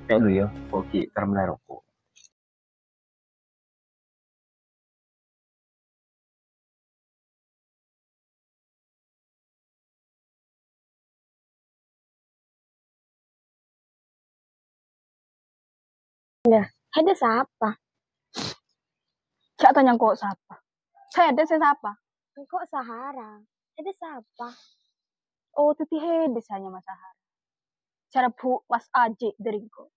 Kayak lu ya, koki terminal rokok. Ya, ada siapa? Cak tanya kok siapa? Saya ada siapa? Kok Sahara? Ada siapa? Oh, titi hede hanya Mas Sahara. Cara bu Mas Aji dari kok.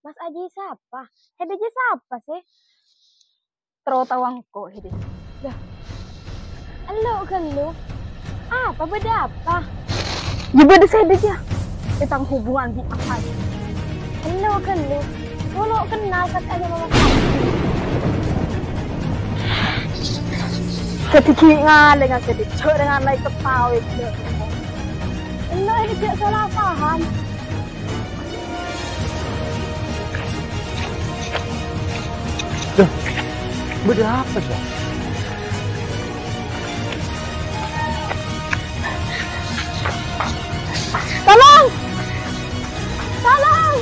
Mas Aji siapa? Hede aja siapa sih? Terus tawang kok hede. Dah. Halo kan lu? Apa beda apa? Ya beda saya aja. Tentang hubungan di apa aja. Halo kan lu? Kalau kenal kata aja mama kamu. Ketika ngaleng dengan sedikit dengan naik ketawa itu. Halo ini tidak salah paham. Duh, beda apa sih? Tolong! Tolong!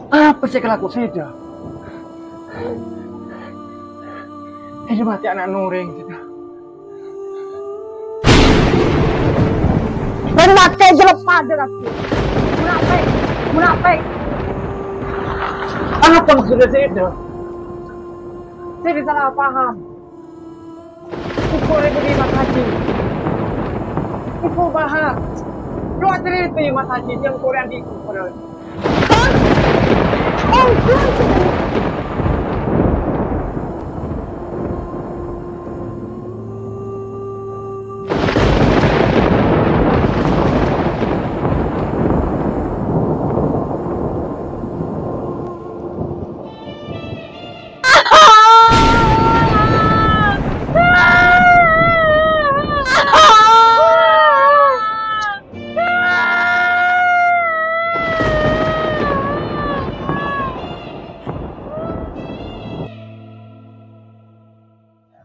Apa sih kelaku sudah? Ini mati anak Nuring sudah. Dan mati jelek pada aku. Munafik, munafik. Apa maksudnya sudah? Saya salah paham. Pukul itu di Mas Haji. Pukul bahar. Lu cerita di Mas Haji yang Korea di Korea. Oh, God.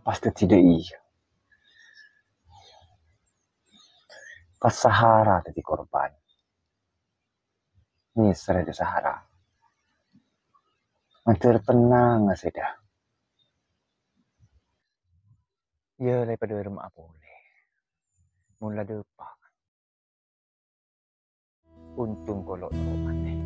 Pasti tidak iya. Pas Sahara tadi korban. Misra di Sahara. Mantir tenang nggak sudah. Ya daripada rumah boleh. Mula depak. Untung kalau aneh.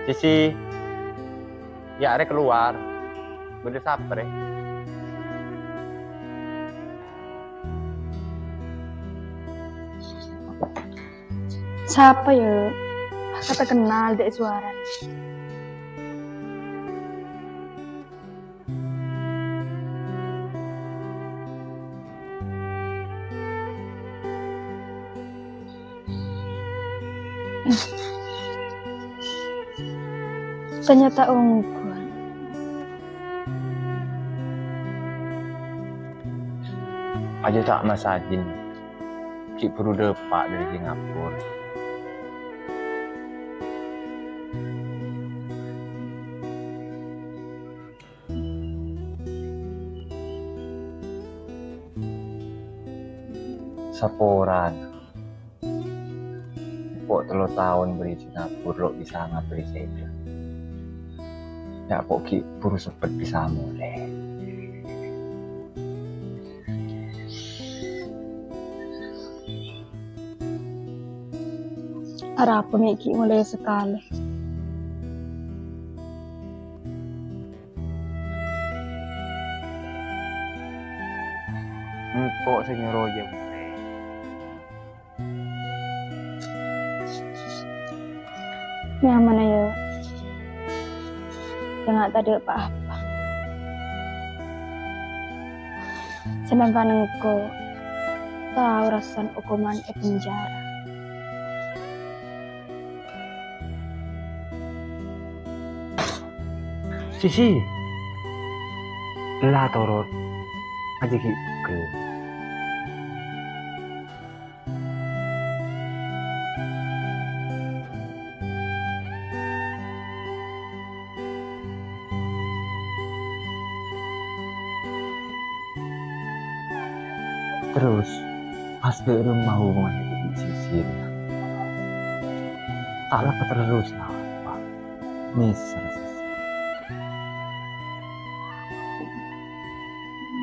Sisi, ya are keluar, beda sapre. Siapa ya? Kata kenal dek suara. Ternyata ungguan. Aja tak masajin. Cik perlu depak dari Singapura. Saporan. Pok 3 tahun beri Singapura lo bisa ngabri saya. Ya pok ki puru sepet bisa mulai. Harap Miki mulai sekali. Pok senyuruh aja mulai. Nyaman ya. Jangan tadi apa-apa. Sedangkan engkau tahu rasan hukuman penjara. Sisi. Lah torot. Aja ki ke. Terus pas di rumah hubungan itu di sisir tak dapat terus apa misal sisi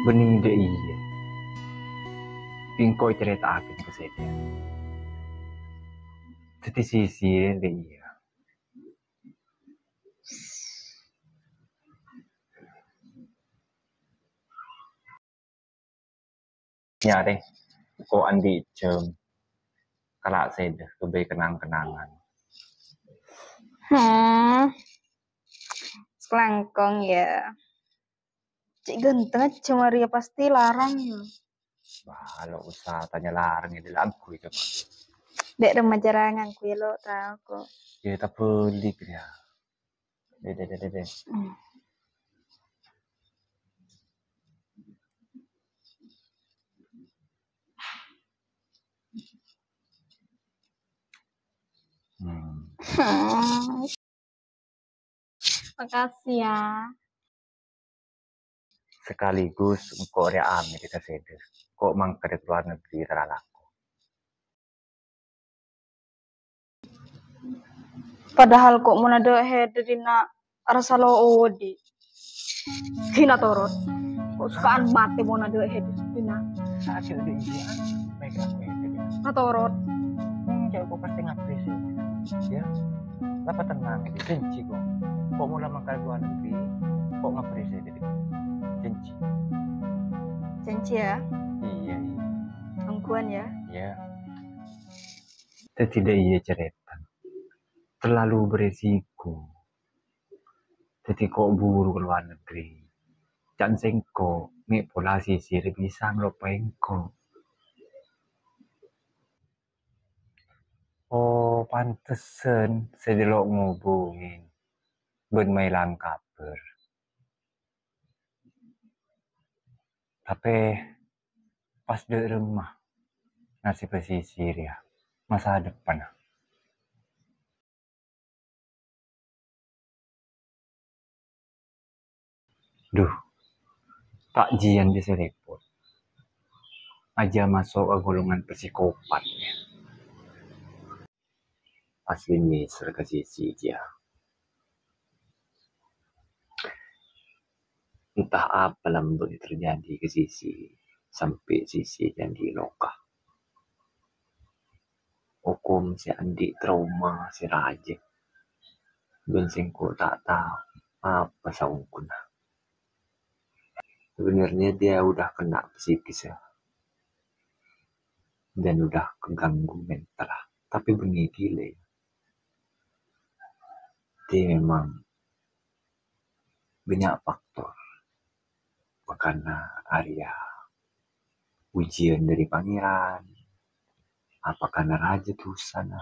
bening de iya pingkoi cerita akan ke saya jadi sisir de iya ya deh kok andi jam kalak saya deh lebih kenang-kenangan Selangkong ya. Cik ganteng cuma Maria pasti larang ya. kalau usah tanya larang ya dalam aku itu Dek remaja rangan ku ya lo tahu kok. ya tak pelik ya deh Makasih ya. sekaligus kok rea Amerika sedih kok mangkari luar negeri teralaku Padahal kok mau nado hederina rasa lo odi. Kina torot. Kok sukaan mati mau nado hederina. sakit deh iya baik aku ya Nah torot. jauh kok pasti ngapresi ya dapat tenang itu janji kok mau lama kali luar negeri kok ngapresi jadi janji Janji ya. iya Angkuan ya. iya tidak iya cerita terlalu beresiko jadi kok buru ke luar negeri jangan sengko nih pola sisir bisa ngelupain kok oh pantesan saya delok ngubungin ben mailang kabar tapi pas di rumah ngasih pesisir ya masa depan duh takjian di serepot aja masuk ke golongan psikopat ya asli miser ke sisi dia entah apa lembut terjadi ke sisi sampai sisi jadi lokah hukum si Andi trauma si Raja dan singko tak tahu apa saungkuna sebenarnya dia udah kena psikis ya dan udah keganggu mental tapi benih gile dia memang banyak faktor karena Arya ujian dari pangeran apa karena raja tuh sana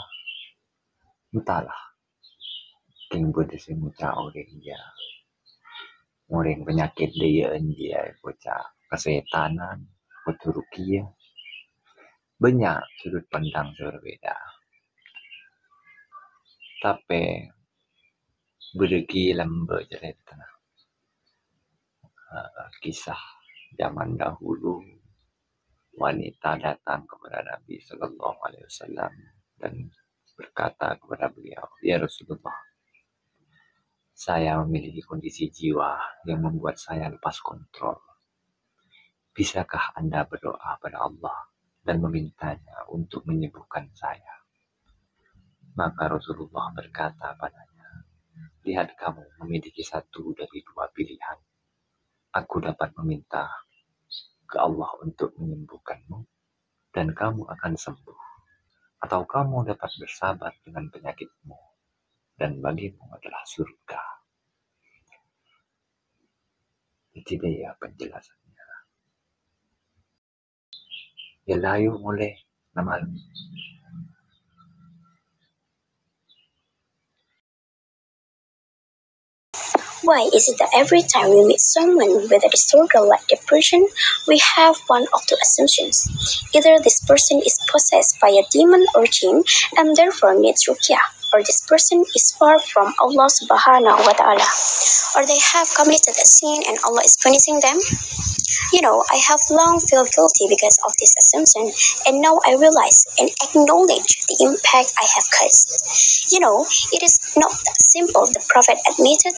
entahlah king bude sing muca orang dia. Orang penyakit dia bocah kesetanan, rukiah. Banyak sudut pandang berbeda. Tapi beregi lembe cerita kisah zaman dahulu wanita datang kepada Nabi Sallallahu Alaihi Wasallam dan berkata kepada beliau, "Ya Rasulullah, saya memiliki kondisi jiwa yang membuat saya lepas kontrol. Bisakah Anda berdoa pada Allah dan memintanya untuk menyembuhkan saya?" Maka Rasulullah berkata padanya, "Lihat kamu memiliki satu dari dua pilihan. Aku dapat meminta ke Allah untuk menyembuhkanmu dan kamu akan sembuh. Atau kamu dapat bersabar dengan penyakitmu dan bagimu adalah surga." Jadi dia penjelasannya. Ya layu mulai nama. Why is it that every time we meet someone with a disorder like depression, we have one of two assumptions. Either this person is possessed by a demon or jinn and therefore needs ruqyah, or this person is far from Allah subhanahu wa ta'ala, or they have committed a sin and Allah is punishing them. I have long felt guilty because of this assumption, and now I realize and acknowledge the impact I have caused. It is not that simple. The Prophet admitted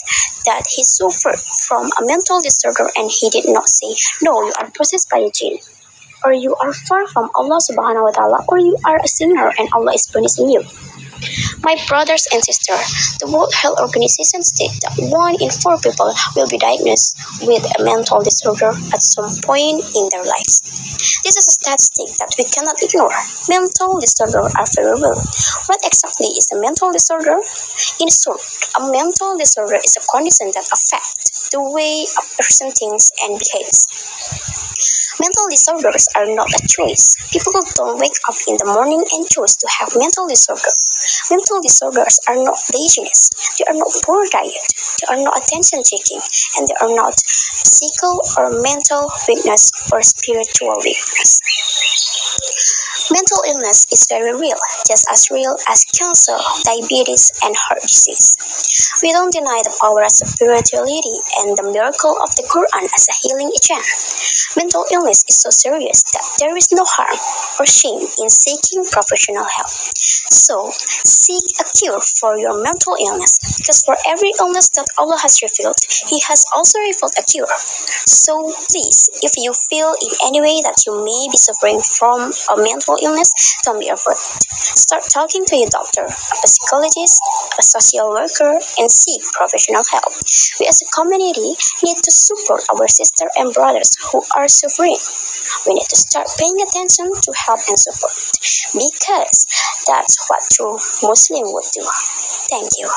that he suffered from a mental disorder and he did not say, "No, you are possessed by a jinn," or "You are far from Allah subhanahu wa ta'ala," or "You are a sinner and Allah is punishing you." My brothers and sisters, the World Health Organization states that 1 in 4 people will be diagnosed with a mental disorder at some point in their lives. This is a statistic that we cannot ignore. Mental disorders are very real. What exactly is a mental disorder? In short, a mental disorder is a condition that affects the way a person thinks and behaves. Mental disorders are not a choice. People don't wake up in the morning and choose to have mental disorder. Mental disorders are not laziness. They are not poor diet. They are not attention seeking, and they are not physical or mental weakness or spiritual weakness. Mental illness is very real, just as real as cancer, diabetes, and heart disease. We don't deny the power of spirituality and the miracle of the Quran as a healing agent. Mental illness is so serious that there is no harm or shame in seeking professional help. So, seek a cure for your mental illness, because for every illness that Allah has revealed, He has also revealed a cure. So, please, if you feel in any way that you may be suffering from a mental illness, don't be afraid. Start talking to your doctor, a psychologist, a social worker, and seek professional help. We as a community need to support our sisters and brothers who are suffering. We need to start paying attention to help and support, because that's what true Muslim would do. Thank you.